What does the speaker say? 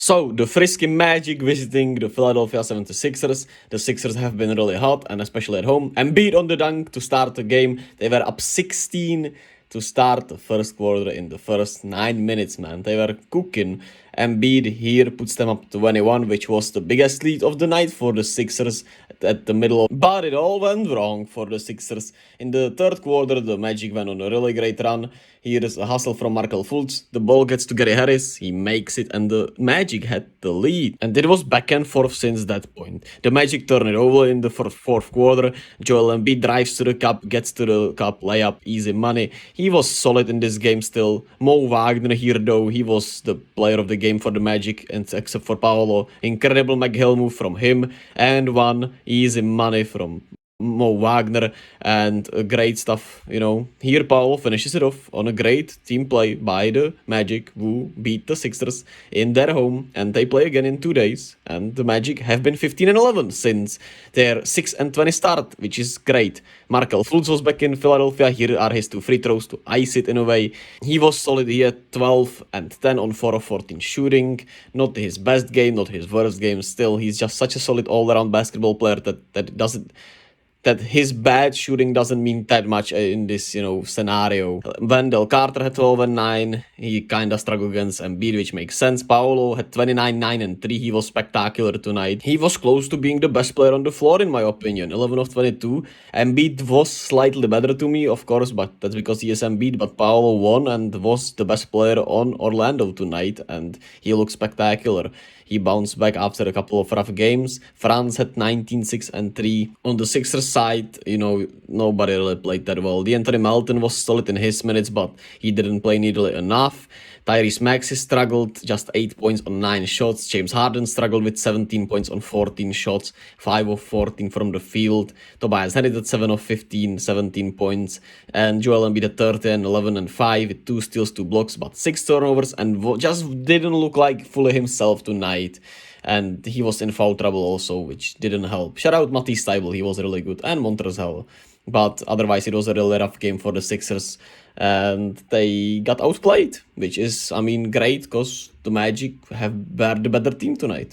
So, the frisky Magic visiting the Philadelphia 76ers. The Sixers have been really hot, and especially at home. Embiid on the dunk to start the game. They were up 16 to start the first quarter in the first 9 minutes, man. They were cooking. Embiid here puts them up 21, which was the biggest lead of the night for the Sixers at the middle. But it all went wrong for the Sixers. In the third quarter, the Magic went on a really great run. Here is a hustle from Markelle Fultz. The ball gets to Gary Harris. He makes it, and the Magic had the lead. And it was back and forth since that point. The Magic turned it over in the fourth quarter. Joel Embiid drives to the cup, gets to the cup, layup, easy money. He was solid in this game still. Mo Wagner here, though, he was the player of the game for the Magic, and except for Paolo. Incredible McGill move from him, and one easy money from Mo Wagner, and great stuff, Here Paolo finishes it off on a great team play by the Magic, who beat the Sixers in their home, and they play again in 2 days. And the Magic have been 15-11 since their 6-20 start, which is great. Markelle Fultz was back in Philadelphia. Here are his 2 free throws to ice it in a way. He was solid. He had 12 and 10 on 4 of 14 shooting. Not his best game, not his worst game. Still, he's just such a solid all-around basketball player that his bad shooting doesn't mean that much in this, scenario. Wendell Carter had 12 and 9. He kinda struggled against Embiid, which makes sense. Paolo had 29, 9 and 3. He was spectacular tonight. He was close to being the best player on the floor, in my opinion. 11 of 22. Embiid was slightly better to me, of course, but that's because he is Embiid. But Paolo won and was the best player on Orlando tonight, and he looked spectacular. He bounced back after a couple of rough games. Franz had 19, 6 and 3. On the Sixers side, nobody really played that well. DeAnthony Melton was solid in his minutes, but he didn't play nearly enough. Tyrese Maxey struggled, just 8 points on 9 shots. James Harden struggled with 17 points on 14 shots, 5 of 14 from the field. Tobias Harris at 7 of 15, 17 points. And Joel Embiid at 13, 11 and 5 with 2 steals, 2 blocks, but 6 turnovers, and just didn't look like fully himself tonight. And he was in foul trouble also, which didn't help. Shout out Matisse Thybulle, he was really good, and Montrezl. But otherwise, it was a really rough game for the Sixers, and they got outplayed, which is, great, because the Magic were the better team tonight.